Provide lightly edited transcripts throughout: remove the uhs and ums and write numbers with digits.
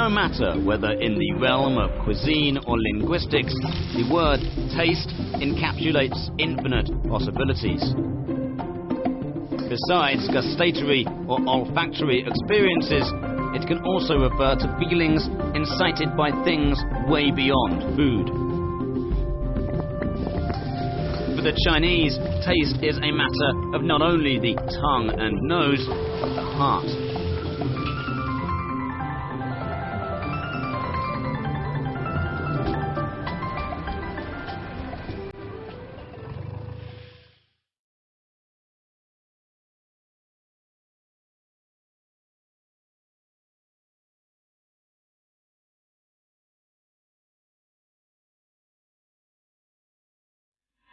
No matter whether in the realm of cuisine or linguistics, the word taste encapsulates infinite possibilities. Besides gustatory or olfactory experiences, it can also refer to feelings incited by things way beyond food. For the Chinese, taste is a matter of not only the tongue and nose, but the heart.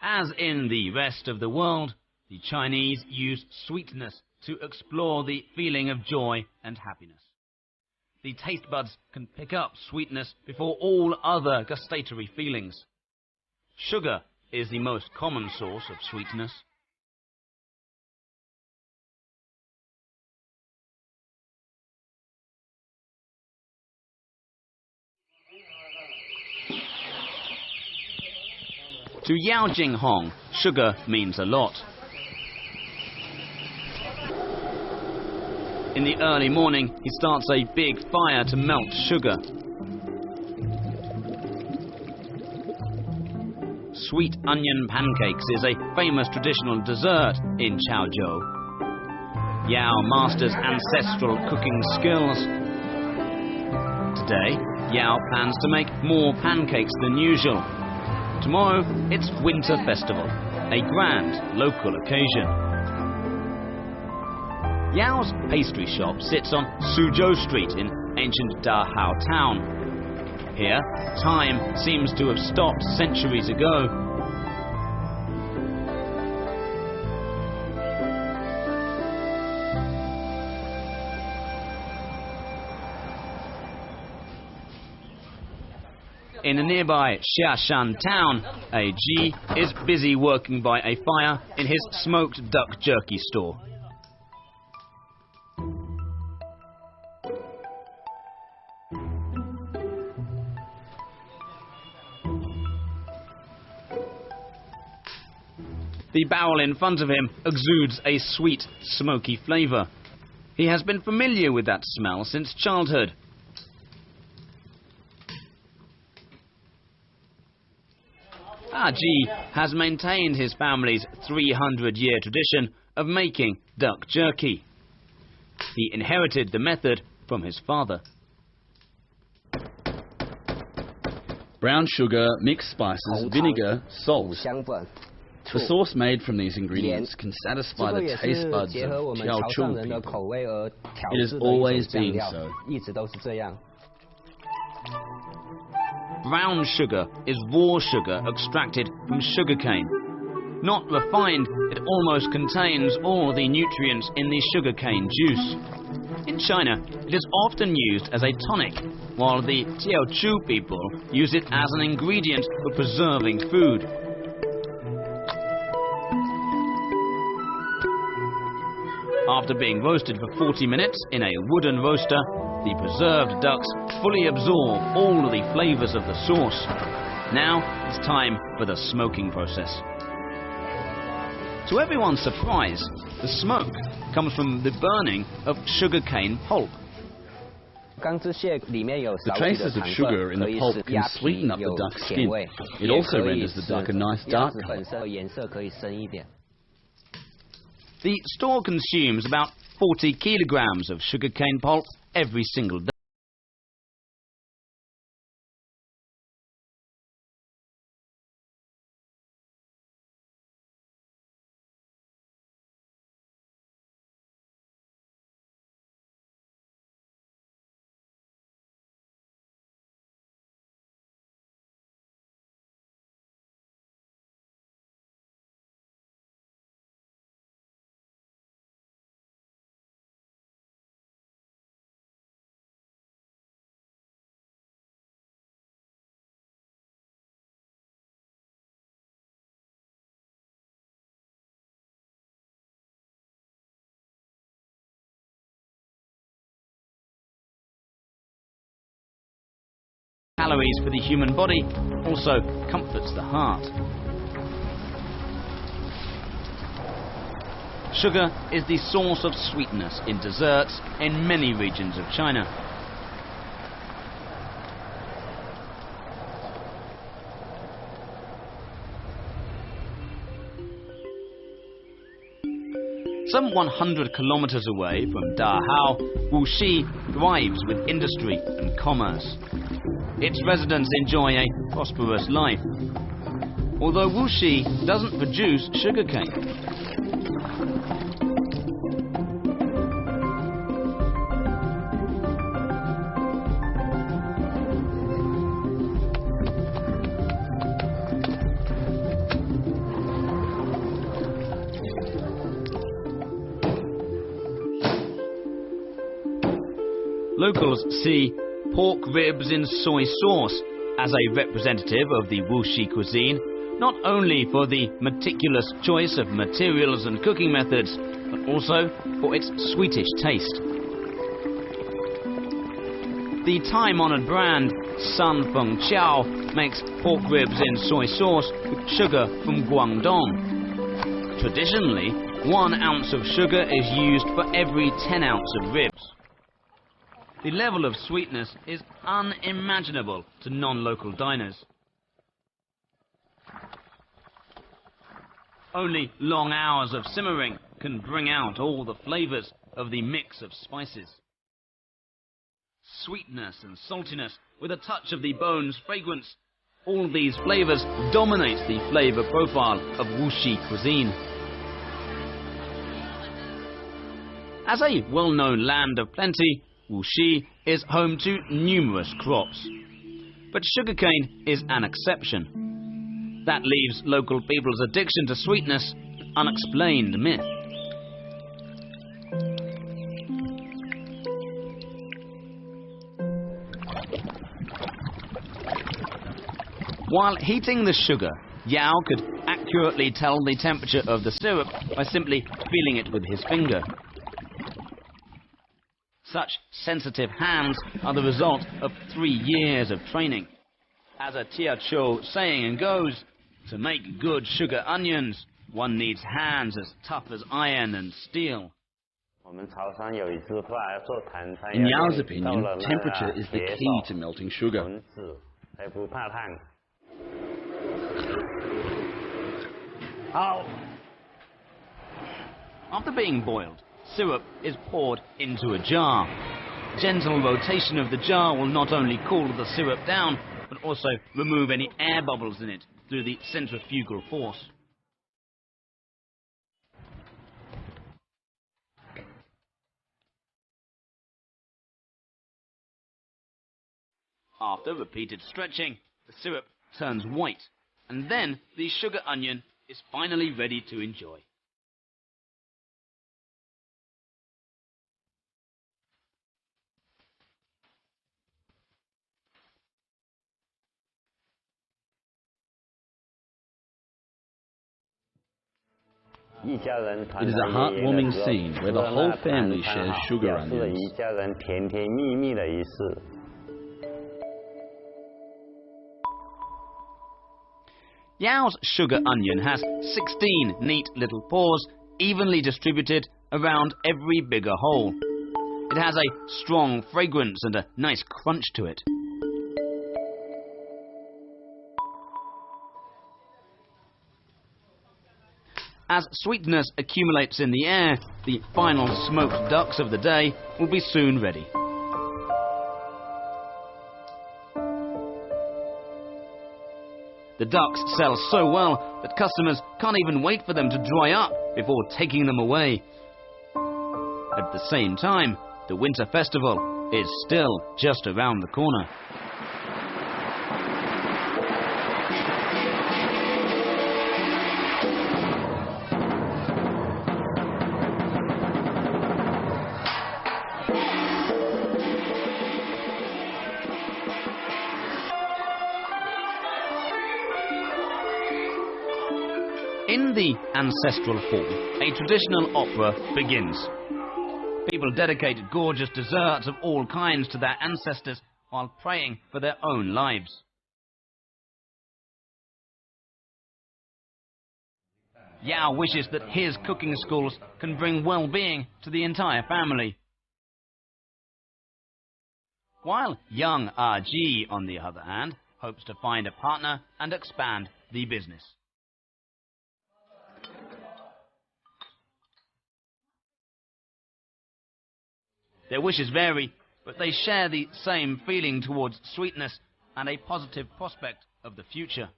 As in the rest of the world, the Chinese use sweetness to explore the feeling of joy and happiness. The taste buds can pick up sweetness before all other gustatory feelings. Sugar is the most common source of sweetness. To Yao Jinghong, sugar means a lot. In the early morning, he starts a big fire to melt sugar. Sweet onion pancakes is a famous traditional dessert in Chaozhou. Yao masters ancestral cooking skills. Today, Yao plans to make more pancakes than usual. Tomorrow, it's Winter Festival, a grand local occasion. Yao's pastry shop sits on Suzhou Street in ancient Dahao town. Here, time seems to have stopped centuries ago. In a nearby Xiashan town, a Ji is busy working by a fire in his smoked duck jerky store. The barrel in front of him exudes a sweet, smoky flavour. He has been familiar with that smell since childhood. Ji has maintained his family's 300-year tradition of making duck jerky. He inherited the method from his father. Brown sugar, mixed spices, vinegar, salt. The sauce made from these ingredients can satisfy the taste buds of Teochew people. It has always been so. Brown sugar is raw sugar extracted from sugarcane. Not refined, it almost contains all the nutrients in the sugarcane juice. In China, it is often used as a tonic, while the Teochew people use it as an ingredient for preserving food. After being roasted for 40 minutes in a wooden roaster, the preserved ducks fully absorb all of the flavours of the sauce. Now it's time for the smoking process. To everyone's surprise, the smoke comes from the burning of sugarcane pulp. The traces of sugar in the pulp can sweeten up the duck's skin. It also renders the duck a nice dark colour. The store consumes about 40 kilograms of sugarcane pulp every single day. calories for the human body, also comforts the heart. Sugar is the source of sweetness in desserts in many regions of China. Some 100 kilometers away from Dahao, Wuxi thrives with industry and commerce. Its residents enjoy a prosperous life. Although Wuxi doesn't produce sugarcane. Locals see pork ribs in soy sauce as a representative of the Wuxi cuisine, not only for the meticulous choice of materials and cooking methods, but also for its sweetish taste. The time-honored brand Sun Feng Qiao makes pork ribs in soy sauce with sugar from Guangdong. Traditionally, 1 ounce of sugar is used for every 10 ounces of ribs. The level of sweetness is unimaginable to non-local diners. Only long hours of simmering can bring out all the flavors of the mix of spices. Sweetness and saltiness with a touch of the bone's fragrance, all these flavors dominate the flavor profile of Wuxi cuisine. As a well-known land of plenty, Wuxi is home to numerous crops. But sugarcane is an exception. That leaves local people's addiction to sweetness an unexplained myth. While heating the sugar, Yao could accurately tell the temperature of the syrup by simply feeling it with his finger. Such sensitive hands are the result of 3 years of training. As a Tiacho saying goes, to make good sugar onions, one needs hands as tough as iron and steel. In Yao's opinion, temperature is the key to melting sugar. After being boiled, syrup is poured into a jar. Gentle rotation of the jar will not only cool the syrup down, but also remove any air bubbles in it through the centrifugal force. After repeated stretching, the syrup turns white, and then the sugar onion is finally ready to enjoy. It is a heartwarming scene where the whole family shares sugar onions. Yao's sugar onion has 16 neat little pores evenly distributed around every bigger hole. It has a strong fragrance and a nice crunch to it. As sweetness accumulates in the air, the final smoked ducks of the day will be soon ready. The ducks sell so well that customers can't even wait for them to dry up before taking them away. At the same time, the winter festival is still just around the corner. In the ancestral hall, a traditional opera begins. People dedicate gorgeous desserts of all kinds to their ancestors while praying for their own lives. Yao wishes that his cooking schools can bring well-being to the entire family. While young Ji, on the other hand, hopes to find a partner and expand the business. Their wishes vary, but they share the same feeling towards sweetness and a positive prospect of the future.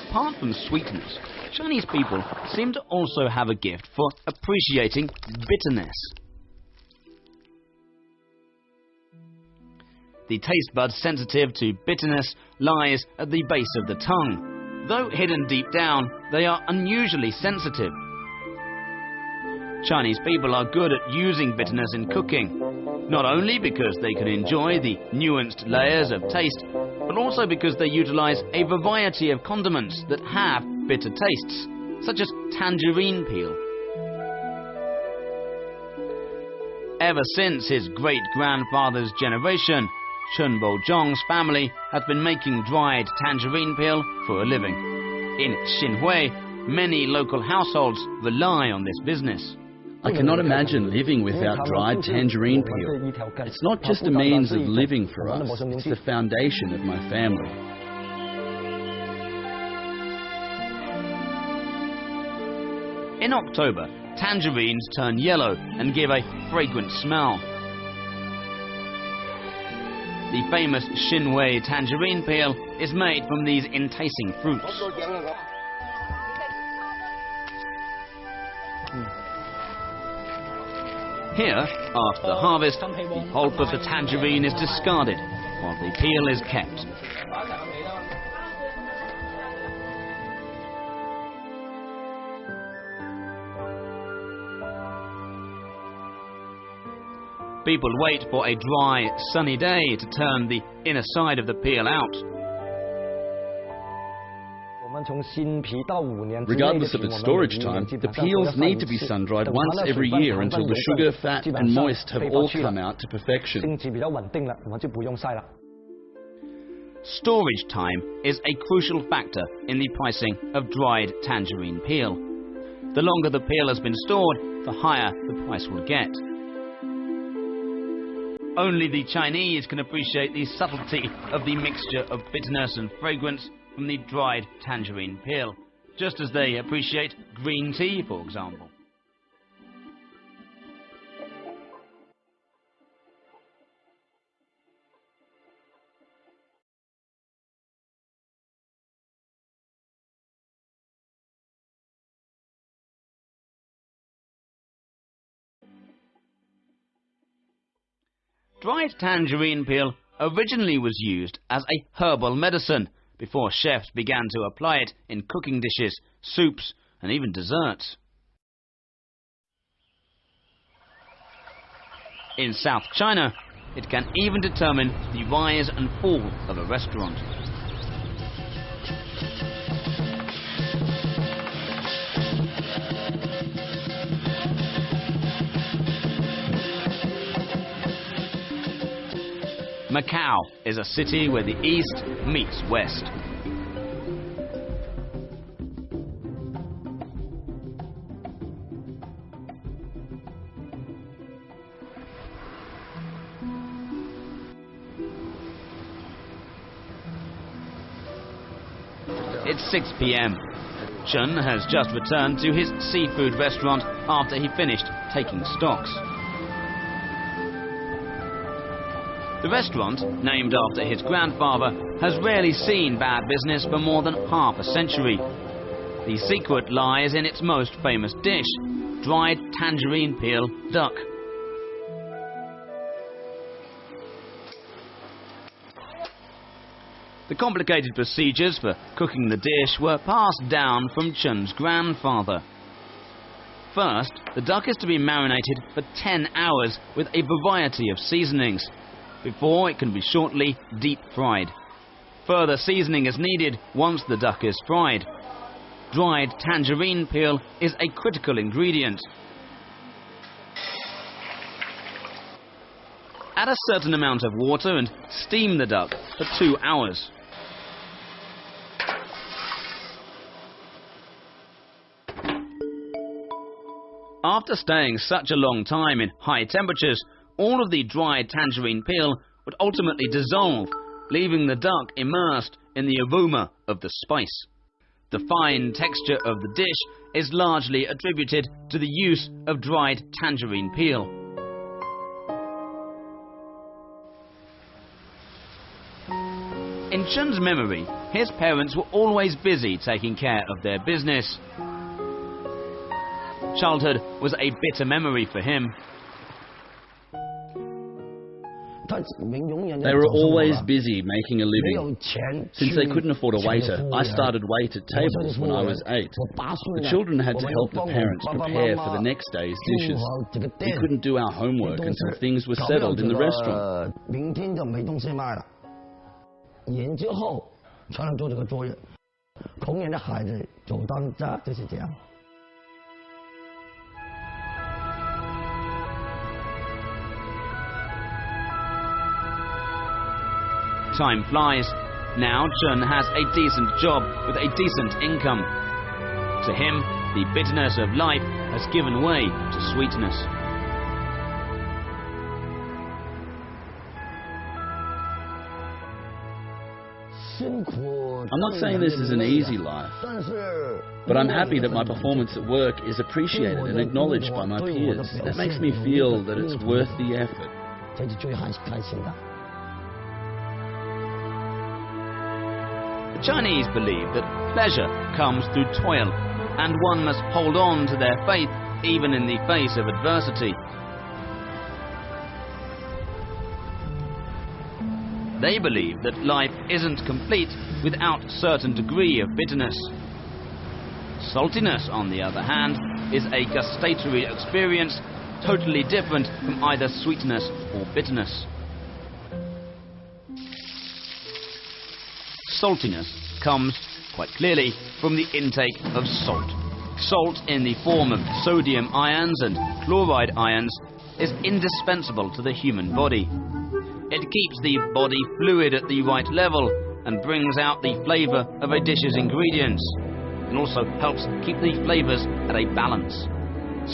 Apart from sweetness, Chinese people seem to also have a gift for appreciating bitterness. The taste bud sensitive to bitterness lies at the base of the tongue. Though hidden deep down, they are unusually sensitive. Chinese people are good at using bitterness in cooking, not only because they can enjoy the nuanced layers of taste, but also because they utilize a variety of condiments that have bitter tastes, such as tangerine peel. Ever since his great-grandfather's generation, Chen Bozhong's family has been making dried tangerine peel for a living. In Xinhui, many local households rely on this business. I cannot imagine living without dried tangerine peel. It's not just a means of living for us, it's the foundation of my family. In October, tangerines turn yellow and give a fragrant smell. The famous Xinhui tangerine peel is made from these enticing fruits. Here, after the harvest, the pulp of the tangerine is discarded, while the peel is kept. People wait for a dry, sunny day to turn the inner side of the peel out. Regardless of its storage time, the peels need to be sun-dried once every year until the sugar, fat and moist have all come out to perfection. Storage time is a crucial factor in the pricing of dried tangerine peel. The longer the peel has been stored, the higher the price will get. Only the Chinese can appreciate the subtlety of the mixture of bitterness and fragrance from the dried tangerine peel, just as they appreciate green tea, for example. Dried tangerine peel originally was used as a herbal medicine before chefs began to apply it in cooking dishes, soups, and even desserts. In South China, it can even determine the rise and fall of a restaurant. Macau is a city where the East meets West. It's 6 p.m. Chen has just returned to his seafood restaurant after he finished taking stocks. The restaurant, named after his grandfather, has rarely seen bad business for more than half a century. The secret lies in its most famous dish, dried tangerine peel duck. The complicated procedures for cooking the dish were passed down from Chen's grandfather. First, the duck is to be marinated for 10 hours with a variety of seasonings, before it can be shortly deep fried. Further seasoning is needed once the duck is fried. dried tangerine peel is a critical ingredient. Add a certain amount of water and steam the duck for 2 hours. After staying such a long time in high temperatures, all of the dried tangerine peel would ultimately dissolve, leaving the duck immersed in the aroma of the spice. The fine texture of the dish is largely attributed to the use of dried tangerine peel. In Chen's memory, his parents were always busy taking care of their business. Childhood was a bitter memory for him. They were always busy making a living. Since they couldn't afford a waiter, I started wait at tables when I was 8. The children had to help the parents prepare for the next day's dishes. We couldn't do our homework until things were settled in the restaurant. Time flies. Now Chen has a decent job with a decent income. To him, the bitterness of life has given way to sweetness. I'm not saying this is an easy life, but I'm happy that my performance at work is appreciated and acknowledged by my peers. That makes me feel that it's worth the effort. The Chinese believe that pleasure comes through toil, and one must hold on to their faith even in the face of adversity. They believe that life isn't complete without a certain degree of bitterness. Saltiness, on the other hand, is a gustatory experience totally different from either sweetness or bitterness. Saltiness comes, quite clearly, from the intake of salt. Salt in the form of sodium ions and chloride ions is indispensable to the human body. It keeps the body fluid at the right level and brings out the flavour of a dish's ingredients. It also helps keep the flavours at a balance.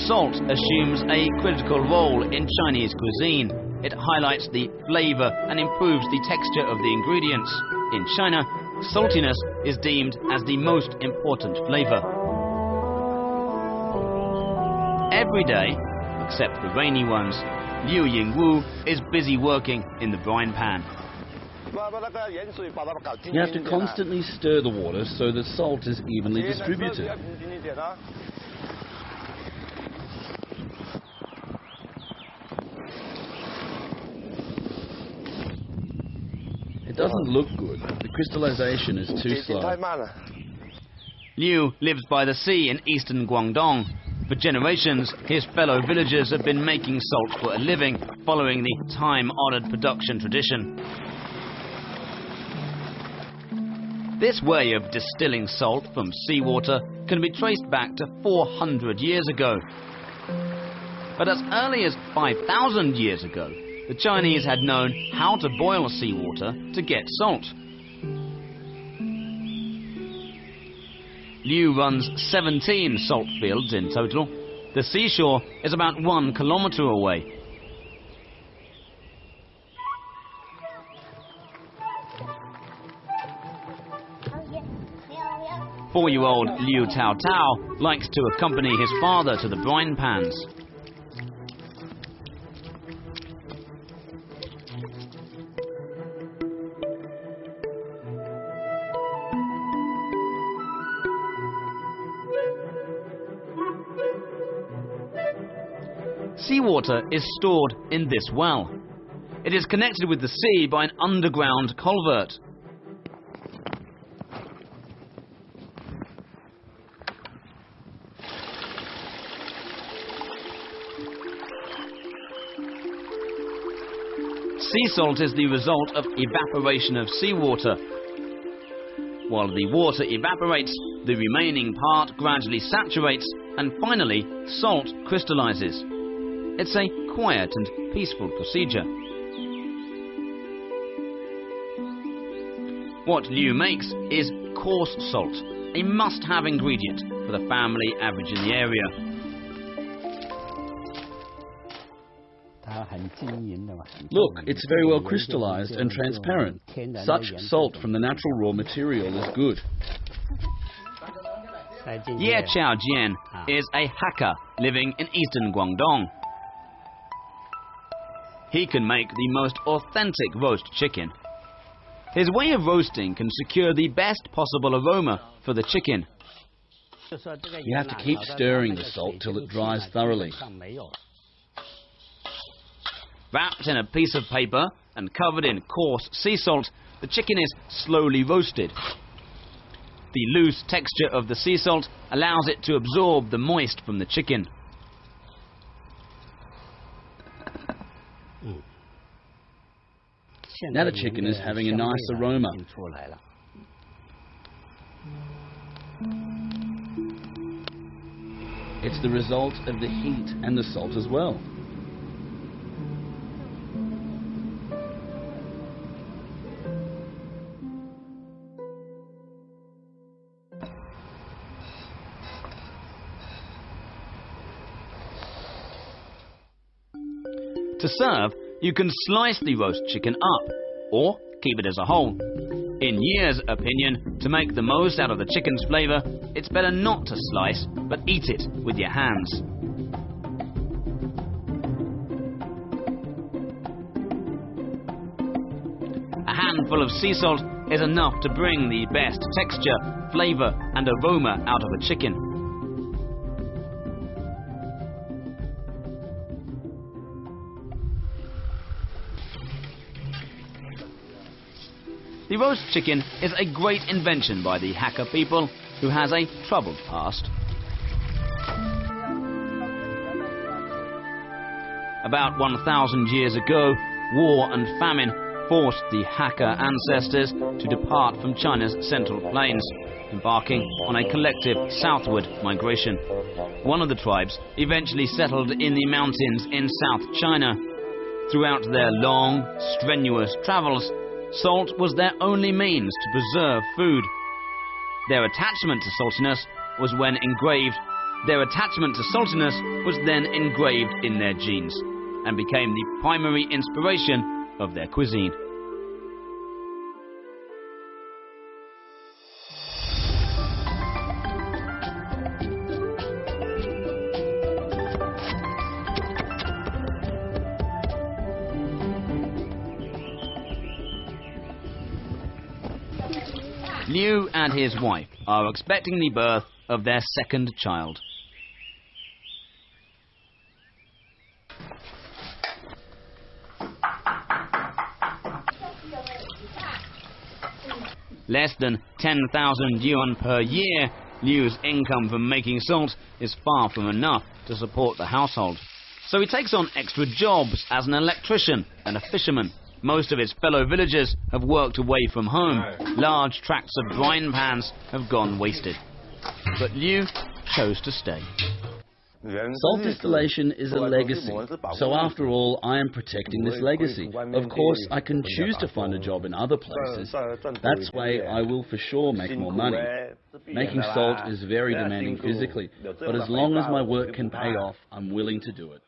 Salt assumes a critical role in Chinese cuisine. It highlights the flavour and improves the texture of the ingredients. In China, saltiness is deemed as the most important flavour. Every day, except the rainy ones, Liu Yingwu is busy working in the brine pan. You have to constantly stir the water so that salt is evenly distributed. It doesn't look good. The crystallization is too slow. Liu lives by the sea in eastern Guangdong. For generations, his fellow villagers have been making salt for a living, following the time-honoured production tradition. This way of distilling salt from seawater can be traced back to 400 years ago. But as early as 5,000 years ago, the Chinese had known how to boil seawater to get salt. Liu runs 17 salt fields in total. The seashore is about 1 kilometre away. Four-year-old Liu Tao Tao likes to accompany his father to the brine pans. Seawater is stored in this well. It is connected with the sea by an underground culvert. Sea salt is the result of evaporation of seawater. While the water evaporates, the remaining part gradually saturates, and finally, salt crystallizes. It's a quiet and peaceful procedure. What Liu makes is coarse salt, a must-have ingredient for the family average in the area. Look, it's very well crystallized and transparent. Such salt from the natural raw material is good. Ye Chaojian is a Hakka living in eastern Guangdong. He can make the most authentic roast chicken. His way of roasting can secure the best possible aroma for the chicken. You have to keep stirring the salt till it dries thoroughly. Wrapped in a piece of paper and covered in coarse sea salt, the chicken is slowly roasted. The loose texture of the sea salt allows it to absorb the moist from the chicken. Now the chicken is having a nice aroma. It's the result of the heat and the salt as well. To serve, you can slice the roast chicken up, or keep it as a whole. In Ye's opinion, to make the most out of the chicken's flavour, it's better not to slice, but eat it with your hands. A handful of sea salt is enough to bring the best texture, flavour and aroma out of a chicken. The roast chicken is a great invention by the Hakka people, who has a troubled past. About 1,000 years ago, war and famine forced the Hakka ancestors to depart from China's central plains, embarking on a collective southward migration. One of the tribes eventually settled in the mountains in South China. Throughout their long, strenuous travels, salt was their only means to preserve food. Their attachment to saltiness was then engraved in their genes and became the primary inspiration of their cuisine. Liu and his wife are expecting the birth of their second child. Less than 10,000 yuan per year, Liu's income from making salt is far from enough to support the household. So he takes on extra jobs as an electrician and a fisherman. Most of his fellow villagers have worked away from home. Large tracts of brine pans have gone wasted. But Liu chose to stay. Salt distillation is a legacy, so after all, I am protecting this legacy. Of course, I can choose to find a job in other places. That's way I will for sure make more money. Making salt is very demanding physically, but as long as my work can pay off, I'm willing to do it.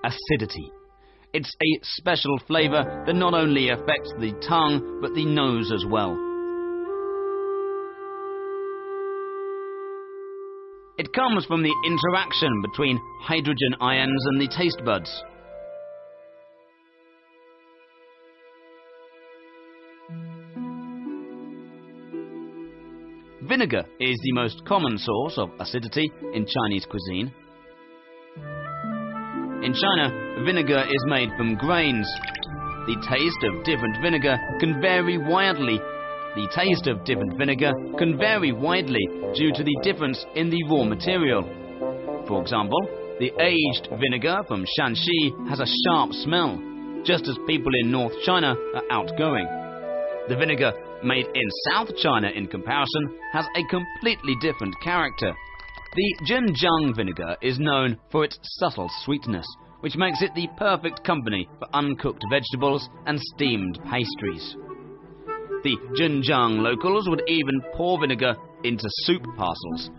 Acidity. It's a special flavour that not only affects the tongue, but the nose as well. It comes from the interaction between hydrogen ions and the taste buds. Vinegar is the most common source of acidity in Chinese cuisine. In China, vinegar is made from grains. The taste of different vinegar can vary widely. The taste of different vinegar can vary widely due to the difference in the raw material. For example, the aged vinegar from Shanxi has a sharp smell, just as people in North China are outgoing. The vinegar made in South China, in comparison, has a completely different character. The Zhenjiang vinegar is known for its subtle sweetness, which makes it the perfect company for uncooked vegetables and steamed pastries. The Zhenjiang locals would even pour vinegar into soup parcels.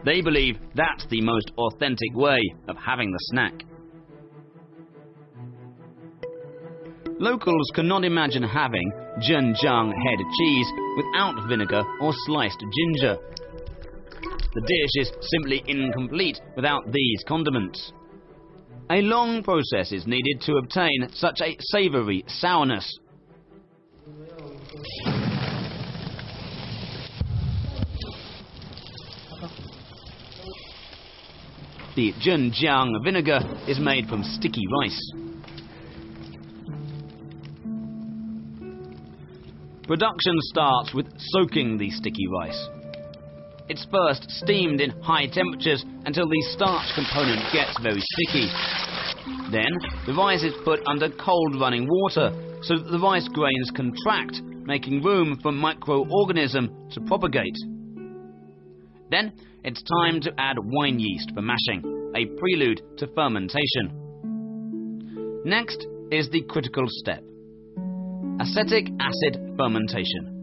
They believe that's the most authentic way of having the snack. Locals cannot imagine having Zhenjiang head cheese without vinegar or sliced ginger. The dish is simply incomplete without these condiments. A long process is needed to obtain such a savoury sourness. The Zhenjiang vinegar is made from sticky rice. Production starts with soaking the sticky rice. It's first steamed in high temperatures until the starch component gets very sticky. Then, the rice is put under cold running water so that the rice grains contract, making room for microorganisms to propagate. Then, it's time to add wine yeast for mashing, a prelude to fermentation. Next is the critical step: acetic acid fermentation.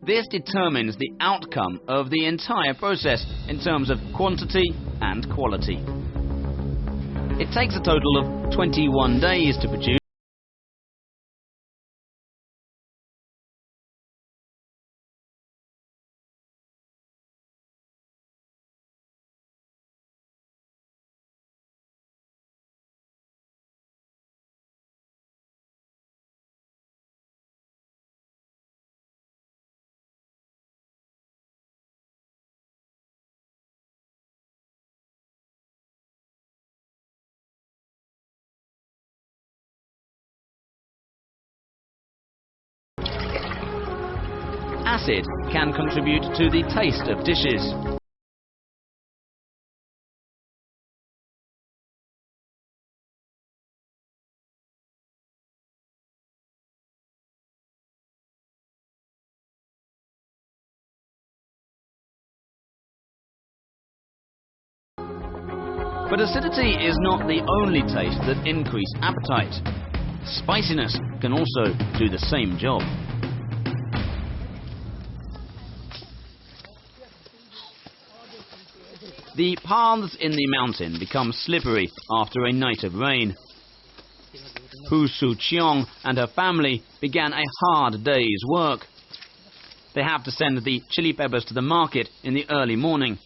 This determines the outcome of the entire process in terms of quantity and quality. It takes a total of 21 days to produce. Acid can contribute to the taste of dishes. But acidity is not the only taste that increases appetite. Spiciness can also do the same job. The paths in the mountain become slippery after a night of rain. Hu Su-chiong and her family began a hard day's work. They have to send the chili peppers to the market in the early morning.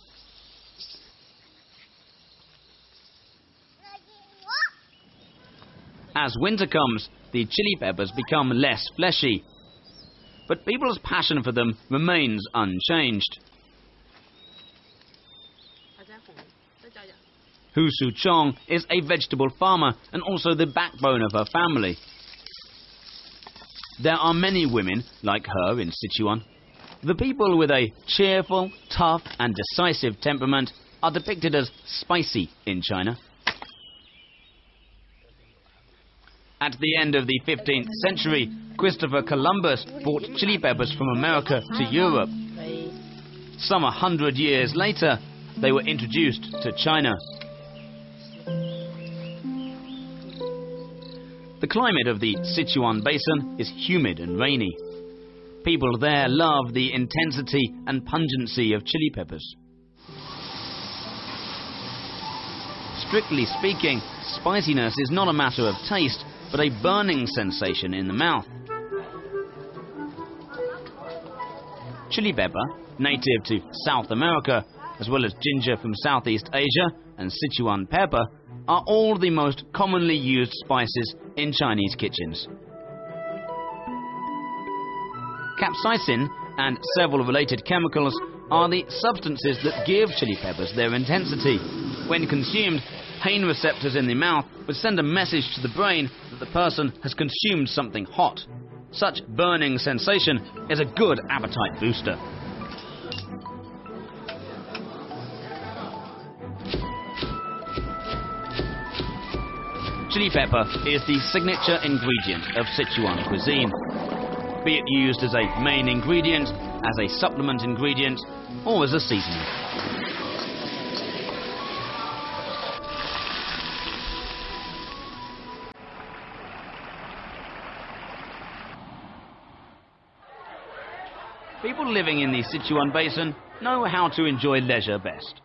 As winter comes, the chili peppers become less fleshy, but people's passion for them remains unchanged. Hu Su-chong is a vegetable farmer and also the backbone of her family. There are many women like her in Sichuan. The people with a cheerful, tough and decisive temperament are depicted as spicy in China. At the end of the 15th century, Christopher Columbus brought chili peppers from America to Europe. Some 100 years later, they were introduced to China. The climate of the Sichuan Basin is humid and rainy. People there love the intensity and pungency of chili peppers. Strictly speaking, spiciness is not a matter of taste, but a burning sensation in the mouth. Chili pepper, native to South America, as well as ginger from Southeast Asia and Sichuan pepper, are all the most commonly used spices in Chinese kitchens. Capsaicin and several related chemicals are the substances that give chili peppers their intensity. When consumed, pain receptors in the mouth would send a message to the brain that the person has consumed something hot. Such burning sensation is a good appetite booster. Chili pepper is the signature ingredient of Sichuan cuisine. Be it used as a main ingredient, as a supplement ingredient, or as a seasoning. People living in the Sichuan Basin know how to enjoy leisure best.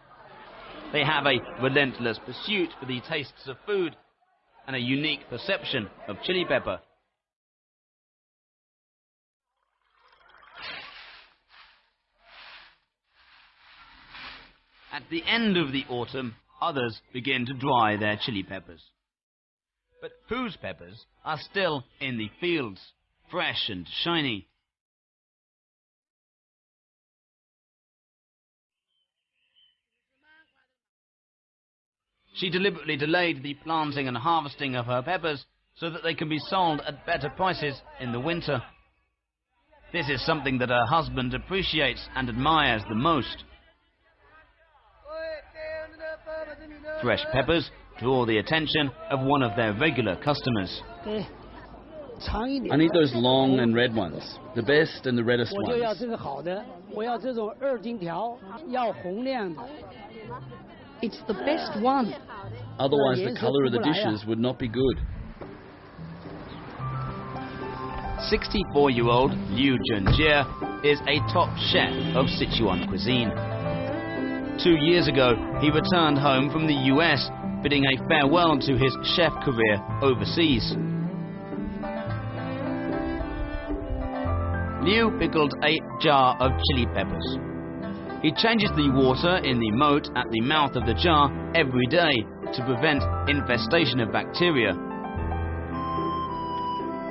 They have a relentless pursuit for the tastes of food and a unique perception of chili pepper. At the end of the autumn, others begin to dry their chili peppers. But Poo's peppers are still in the fields, fresh and shiny. She deliberately delayed the planting and harvesting of her peppers so that they can be sold at better prices in the winter. This is something that her husband appreciates and admires the most. Fresh peppers draw the attention of one of their regular customers. I need those long and red ones, the best and the reddest ones. It's the best one. Otherwise the colour of the dishes would not be good. 64-year-old Liu Zhenjie is a top chef of Sichuan cuisine. 2 years ago, he returned home from the US, bidding a farewell to his chef career overseas. Liu pickled a jar of chili peppers. He changes the water in the moat at the mouth of the jar every day to prevent infestation of bacteria.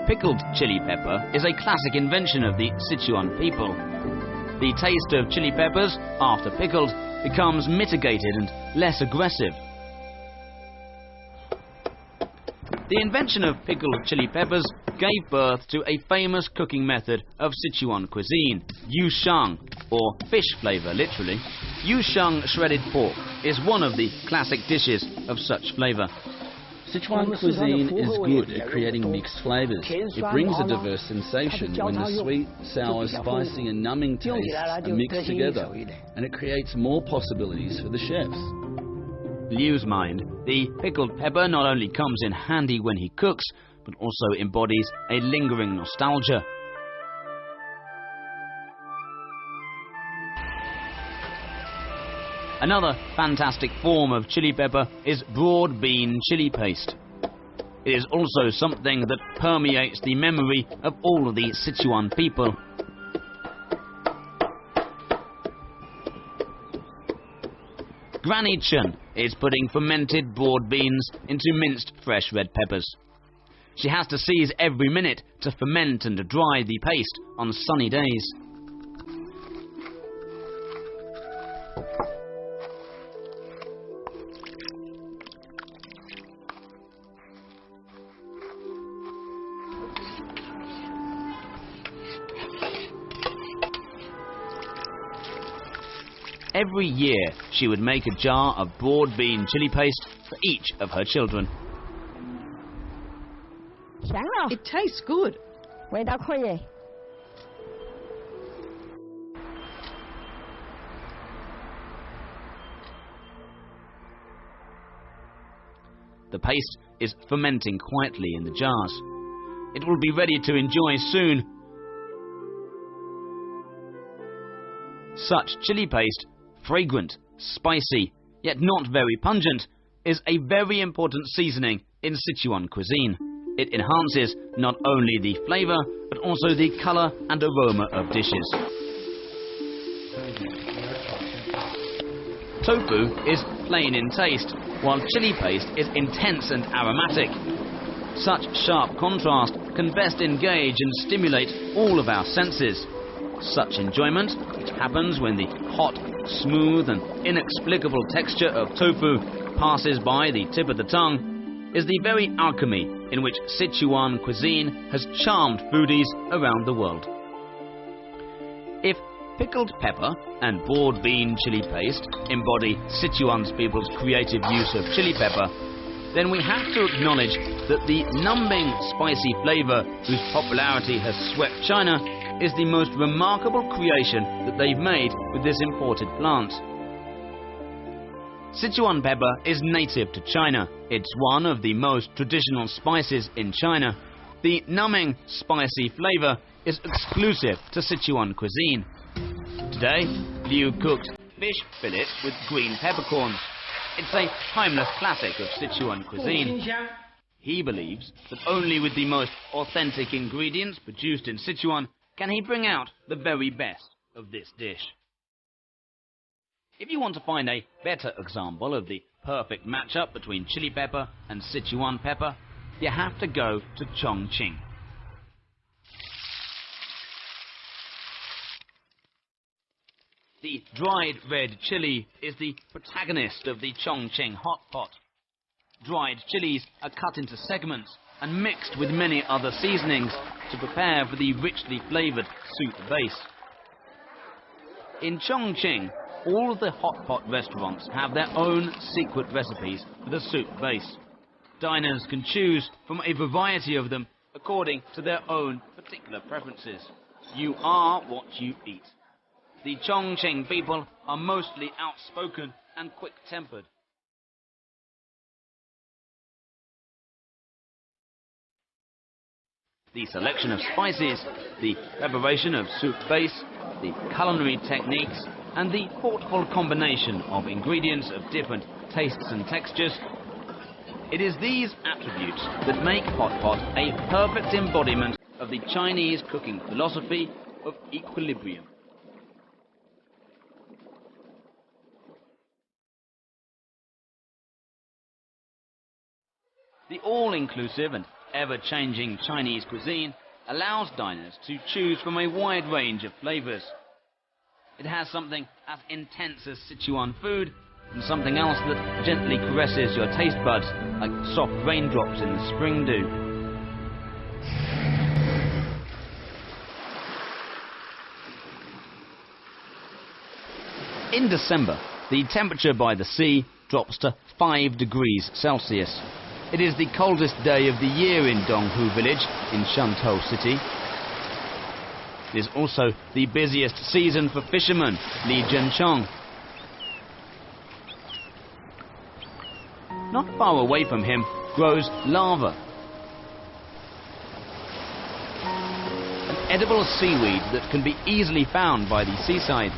Pickled chili pepper is a classic invention of the Sichuan people. The taste of chili peppers, after pickled, becomes mitigated and less aggressive. The invention of pickled chili peppers gave birth to a famous cooking method of Sichuan cuisine, yusheng, or fish flavour literally. Yusheng shredded pork is one of the classic dishes of such flavour. Sichuan cuisine is good at creating mixed flavours. It brings a diverse sensation when the sweet, sour, spicy and numbing tastes are mixed together, and it creates more possibilities for the chefs. Liu's mind, the pickled pepper not only comes in handy when he cooks, but also embodies a lingering nostalgia. Another fantastic form of chili pepper is broad bean chili paste. It is also something that permeates the memory of all of the Sichuan people. Granny Chen is putting fermented broad beans into minced fresh red peppers. She has to seize every minute to ferment and dry the paste on sunny days. Every year, she would make a jar of broad bean chili paste for each of her children. It tastes good. The paste is fermenting quietly in the jars. It will be ready to enjoy soon. Such chili paste, fragrant, spicy, yet not very pungent, is a very important seasoning in Sichuan cuisine. It enhances not only the flavour, but also the colour and aroma of dishes. Tofu is plain in taste, while chili paste is intense and aromatic. Such sharp contrast can best engage and stimulate all of our senses. Such enjoyment, which happens when the hot, smooth and inexplicable texture of tofu passes by the tip of the tongue, is the very alchemy in which Sichuan cuisine has charmed foodies around the world. If pickled pepper and broad bean chili paste embody Sichuan's people's creative use of chili pepper, then we have to acknowledge that the numbing, spicy flavour whose popularity has swept China is the most remarkable creation that they've made with this imported plant. Sichuan pepper is native to China. It's one of the most traditional spices in China. The numbing, spicy flavour is exclusive to Sichuan cuisine. Today, Liu cooked fish fillet with green peppercorns. It's a timeless classic of Sichuan cuisine. He believes that only with the most authentic ingredients produced in Sichuan can he bring out the very best of this dish. If you want to find a better example of the perfect matchup between chili pepper and Sichuan pepper, you have to go to Chongqing. The dried red chili is the protagonist of the Chongqing hot pot. Dried chilies are cut into segments and mixed with many other seasonings to prepare for the richly flavoured soup base. In Chongqing, all of the hot pot restaurants have their own secret recipes for the soup base. Diners can choose from a variety of them according to their own particular preferences. You are what you eat. The Chongqing people are mostly outspoken and quick-tempered. The selection of spices, the preparation of soup base, the culinary techniques, and the thoughtful combination of ingredients of different tastes and textures. It is these attributes that make hot pot a perfect embodiment of the Chinese cooking philosophy of equilibrium. The all-inclusive and ever-changing Chinese cuisine allows diners to choose from a wide range of flavours. It has something as intense as Sichuan food and something else that gently caresses your taste buds like soft raindrops in the spring dew. In December, the temperature by the sea drops to 5 degrees Celsius. It is the coldest day of the year in Donghu village in Shantou city. It is also the busiest season for fishermen, Li Zhenchong. Not far away from him grows lava, an edible seaweed that can be easily found by the seaside.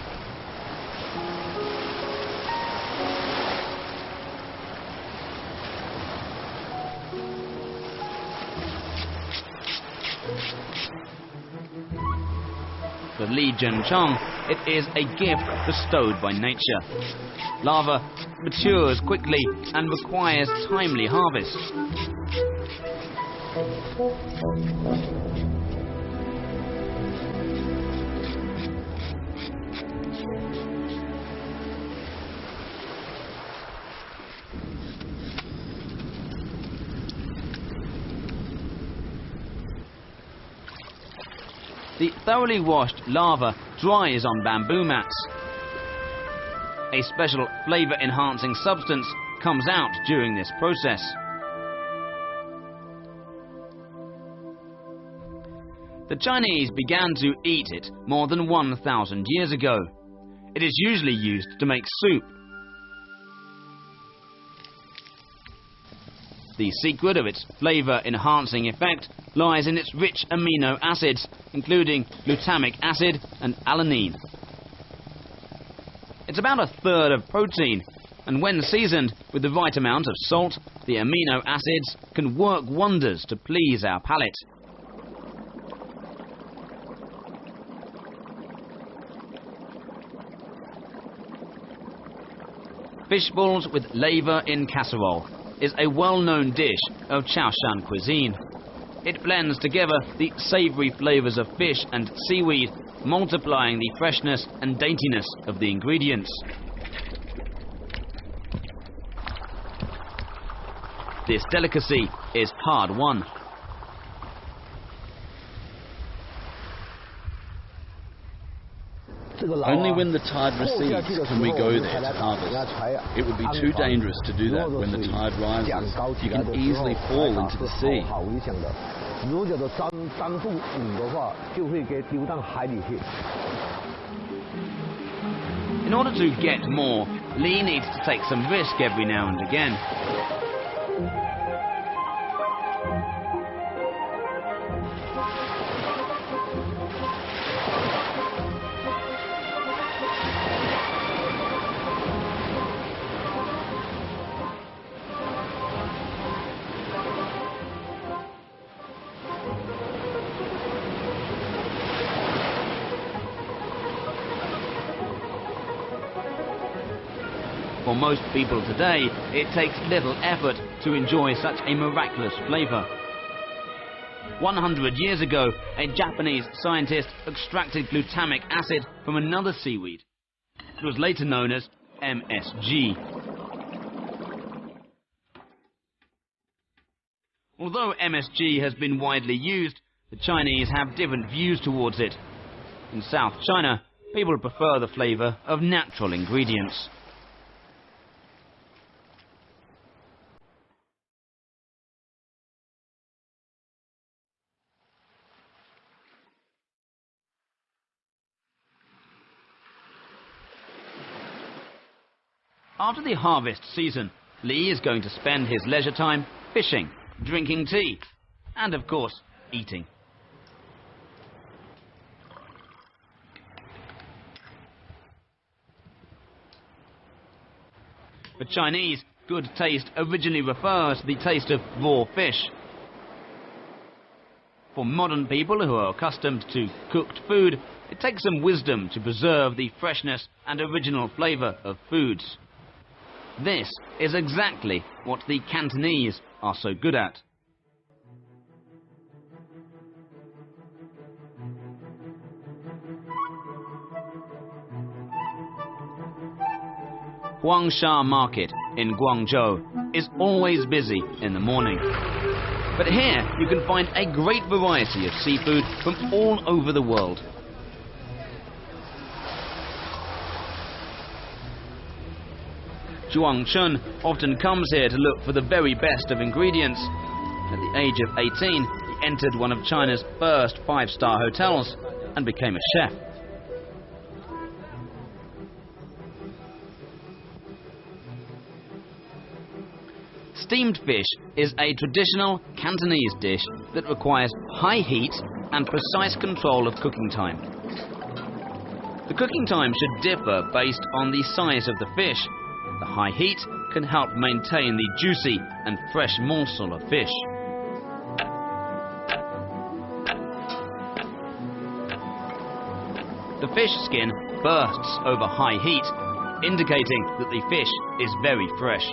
For Li Zhenchong, it is a gift bestowed by nature. Lava matures quickly and requires timely harvest. The thoroughly washed lava dries on bamboo mats. A special flavour-enhancing substance comes out during this process. The Chinese began to eat it more than 1,000 years ago. It is usually used to make soup. The secret of its flavour-enhancing effect lies in its rich amino acids, including glutamic acid and alanine. It's about a third of protein, and when seasoned with the right amount of salt, the amino acids can work wonders to please our palate. Fish balls with laver in casserole is a well-known dish of Chaoshan cuisine. It blends together the savoury flavours of fish and seaweed multiplying the freshness and daintiness of the ingredients. This delicacy is hard-won. Only when the tide recedes can we go there to harvest. It would be too dangerous to do that when the tide rises. You can easily fall into the sea. In order to get more, Li needs to take some risk every now and again. For most people today, it takes little effort to enjoy such a miraculous flavor. 100 years ago, a Japanese scientist extracted glutamic acid from another seaweed. It was later known as MSG. Although MSG has been widely used, the Chinese have different views towards it. In South China, people prefer the flavor of natural ingredients. After the harvest season, Li is going to spend his leisure time fishing, drinking tea, and of course, eating. For Chinese, good taste originally refers to the taste of raw fish. For modern people who are accustomed to cooked food, it takes some wisdom to preserve the freshness and original flavour of foods. This is exactly what the Cantonese are so good at. Huangsha Market in Guangzhou is always busy in the morning. But here you can find a great variety of seafood from all over the world. Zhuang Chun often comes here to look for the very best of ingredients. At the age of 18, he entered one of China's first 5-star hotels and became a chef. Steamed fish is a traditional Cantonese dish that requires high heat and precise control of cooking time. The cooking time should differ based on the size of the fish. The high heat can help maintain the juicy and fresh morsel of fish. The fish skin bursts over high heat, indicating that the fish is very fresh.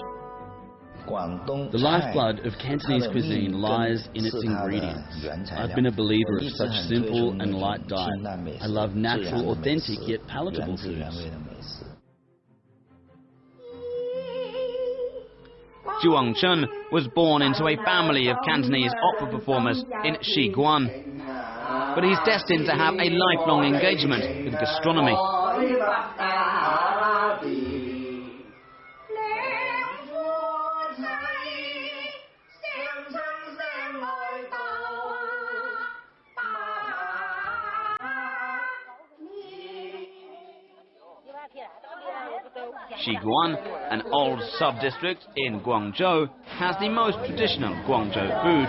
The lifeblood of Cantonese cuisine lies in its ingredients. I've been a believer of such simple and light diet. I love natural, authentic yet palatable foods. Zhuang Chun was born into a family of Cantonese opera performers in Xiguan, but he's destined to have a lifelong engagement with gastronomy. Xiguan, an old sub-district in Guangzhou, has the most traditional Guangzhou food.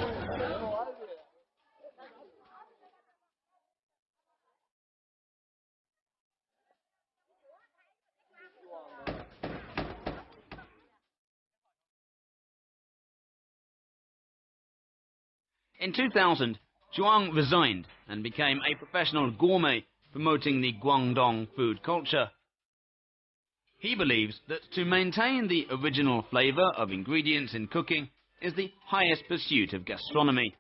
In 2000, Zhuang resigned and became a professional gourmet promoting the Guangdong food culture. He believes that to maintain the original flavour of ingredients in cooking is the highest pursuit of gastronomy.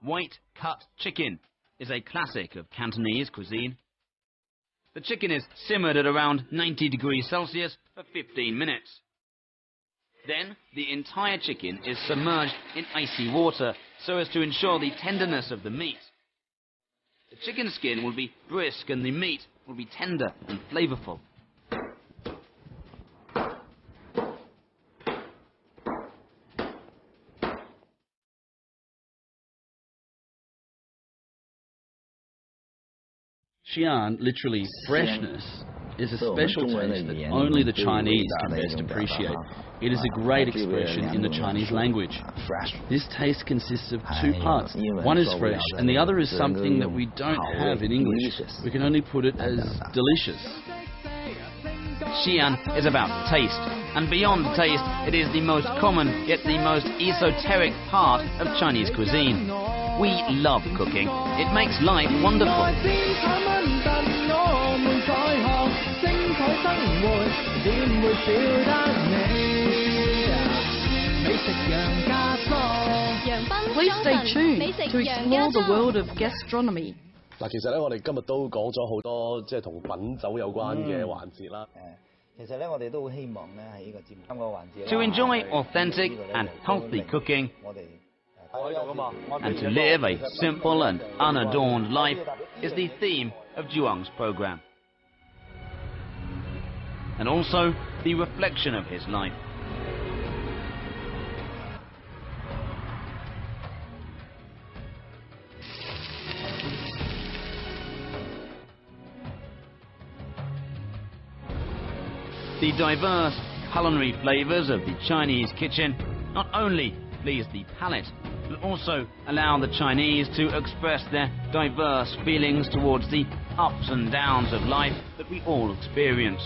white cut chicken is a classic of Cantonese cuisine. The chicken is simmered at around 90 degrees Celsius for 15 minutes. Then, the entire chicken is submerged in icy water so as to ensure the tenderness of the meat. The chicken skin will be brisk and the meat will be tender and flavorful. Xi'an, literally freshness, is a special taste that only the Chinese can best appreciate. It is a great expression in the Chinese language. This taste consists of two parts. One is fresh, and the other is something that we don't have in English. We can only put it as delicious. Xi'an is about taste, and beyond taste, it is the most common yet the most esoteric part of Chinese cuisine. We love cooking. It makes life wonderful. Please stay tuned to explore the world of gastronomy. 嗱，其實咧，我哋今日都講咗好多即係同品酒有關嘅環節啦。其實咧，我哋都好希望咧喺呢個節目今個環節 To enjoy authentic and healthy cooking, and to live a simple and unadorned life is the theme of Zhuang's program. And also the reflection of his life. The diverse culinary flavors of the Chinese kitchen not only please the palate, but also allow the Chinese to express their diverse feelings towards the ups and downs of life that we all experience.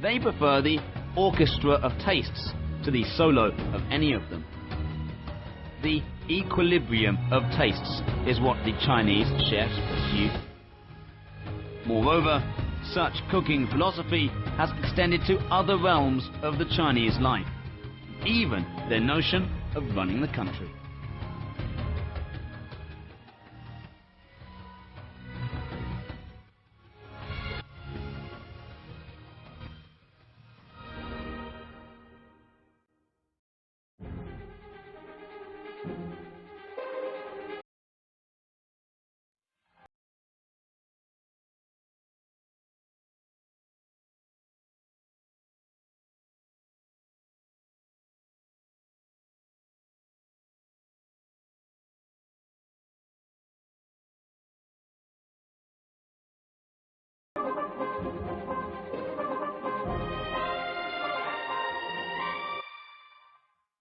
They prefer the orchestra of tastes to the solo of any of them. The equilibrium of tastes is what the Chinese chefs pursue. Moreover, such cooking philosophy has extended to other realms of the Chinese life, even their notion of running the country.